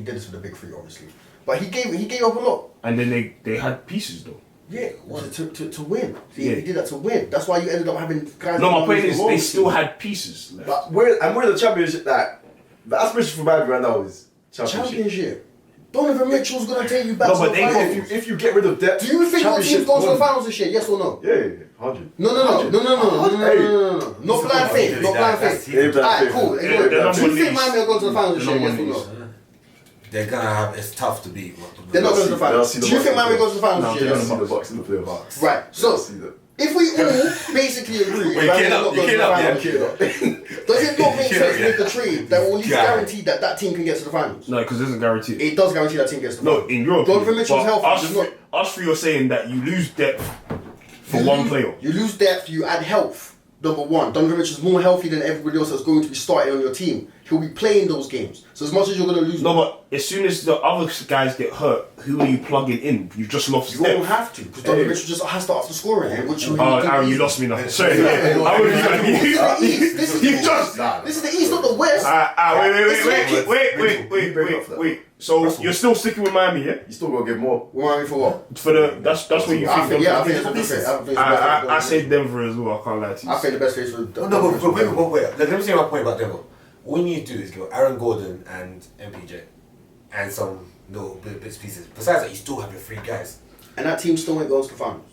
did this with the big three, obviously. But he gave up a lot. And then they had pieces though. Yeah, to win. See, he did that to win. That's why you ended up having guys. No, my point is they still had pieces left. But we're the championship. Like the aspiration for Madrid right now is championship. Donovan Mitchell's gonna take you back to the finals. If you get rid of depth, do you think your team's going to the finals this year? Yes or no? Yeah, 100. No. Not blind faith. Alright, cool. Do you think Miami are going to the finals this year? Yes or no? They're gonna have. It's tough to beat. They're not going to the finals. Do you think Miami goes to the finals this year? They're going to see the Bucks in the playoffs. Right. So. If we all basically agree, does it not make sense to make the trade that will at least guarantee that team can get to the finals? No, because it doesn't guarantee it. It does guarantee that team gets to the finals. No, in your opinion. Donovan Mitchell's healthy. Us three are saying that you lose depth for one player. You lose depth, you add health. Number one, Donovan Mitchell's more healthy than everybody else that's going to be starting on your team. He'll be playing those games. So as much as you're going to lose... No, but as soon as the other guys get hurt, who are you plugging in? You've just lost You won't have to, because Donovan Mitchell just has to after scoring. Aaron, you lost me now. Sorry. This is the East, not the West. Wait. So you're still sticking with Miami, yeah? You still got to get more. Miami for what? That's what you think. Yeah, I think it's the best place. I said Denver as well, I can't lie to you. I think the best place for... No, but wait. Let me say my point about Denver. All you need to do is go Aaron Gordon and MPJ and some little bits and pieces. Besides that, you still have your three guys. And that team still ain't going to the finals.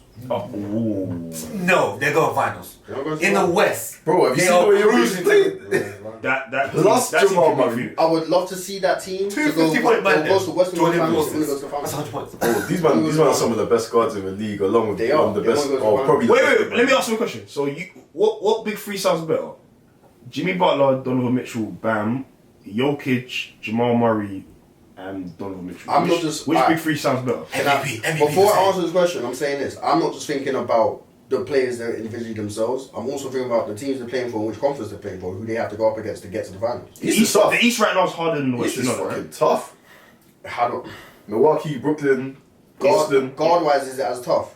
No, they're going finals. In the West. Bro, have you seen the way you're playing? That Jamal Murray. I would love to see that team 250-point man. Go to the Western Finals. That's 100 points. Bro, these men are some of the best guards in the league, along with one of the best. Probably. Wait. Let me ask you a question. So what big three sounds better? Jimmy Butler, Donovan Mitchell, Bam, Jokic, Jamal Murray, and Donovan Mitchell. Which big three sounds better? MVP. Before I answer this question, I'm saying this. I'm not just thinking about the players that individually themselves. I'm also thinking about the teams they're playing for, and which conference they're playing for, who they have to go up against to get to the finals. The East right now is harder than the West. It's fucking tough. Milwaukee, Brooklyn, Boston. Guard-wise, is it as tough?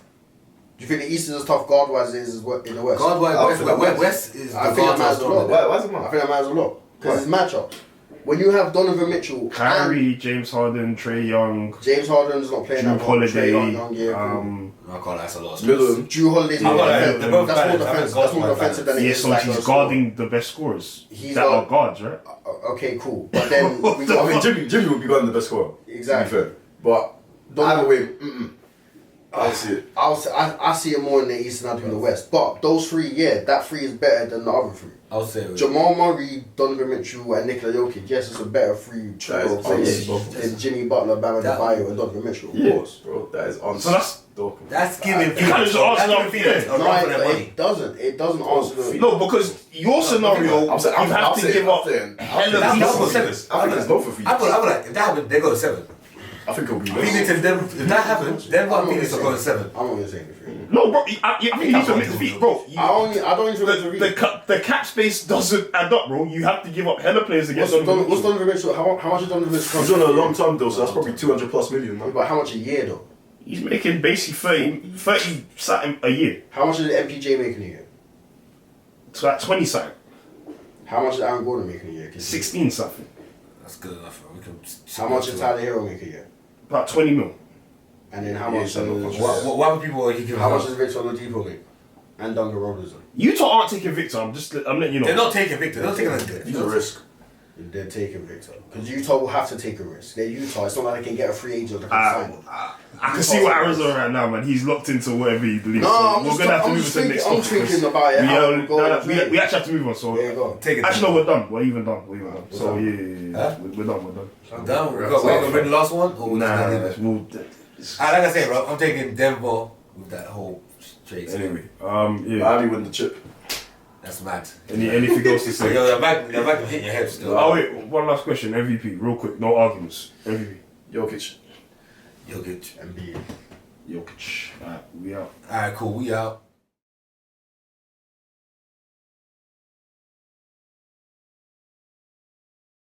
Do you think the East is as tough guard-wise as it is in the West? Guard-wise, West is the I think that matters a lot. Why is it matter? I think that matters a lot. Because it's matchups. When you have Donovan Mitchell, Kyrie, James Harden, Trae Young, James Harden's not playing that well. Holiday, I can't lie, that's a lot of Miller. Drew Holiday's more defensive. That's more defensive than it is. So he's guarding the best scorers. That are guards, right? Okay, cool. But then Jimmy would be guarding the best scorer. Exactly. To be fair. But either way, I see it. I see it more in the East than I do in the West. But those three, that three is better than the other three. I'll say Jamal Murray, Donovan Mitchell, and Nikola Jokic. Yes, it's a better three than Jimmy Butler, Bam Adebayo, and Donovan Mitchell. Of course, bro. That is on. So that's giving Phoenix a run for their money. It doesn't answer the... No, because your scenario, you have to give up hella pieces. I think it's both of you. I feel like if that happened, they go to 7. I think it'll be Phoenix and Denver. If that happens, Denver and Phoenix are going to 7. I'm not going to say anything. No, bro, I think you need to admit defeat, bro. I don't need to admit defeat. The cap space doesn't add up, bro. You have to give up hella players to get Donovan. What's Donovan Mitchell? How much is Donovan Mitchell? He's on a long time though, so that's probably 200+ million, man. But how much a year though? He's making basically 30 something a year. How much is MPJ making a year? So like 20 something. How much is Aaron Gordon making a year? 16 something. That's good enough. How much is Tyler Hero making a year? About 20 mil. And then how much? What other people are you giving? How much does Victor Oladipo make? And Duncan Robinson. Utah aren't taking Victor. I'm letting you know. They're not taking Victor. They're not taking a He's a risk. They're taking Victor because Utah will have to take a risk. They're Utah. It's not like they can get a free agent that can sign. I can see what Arizona right now, man. He's locked into whatever he believes. No, we're gonna have to move on to the next topic. I'm thinking about it. We actually have to move on. So there you go. Actually, no, we're done. We're even done. So yeah. We're done. I'm done. We're gonna bring the last one. Like I said, bro, I'm taking Denver with that whole trade. Anyway, I only win the chip. That's mad. Anything else to say? Yo, the back hit your head still. Oh wait, one last question. MVP, real quick. No arguments. MVP. Jokic. Embiid. Jokic. Alright, we out. Alright, cool. We out.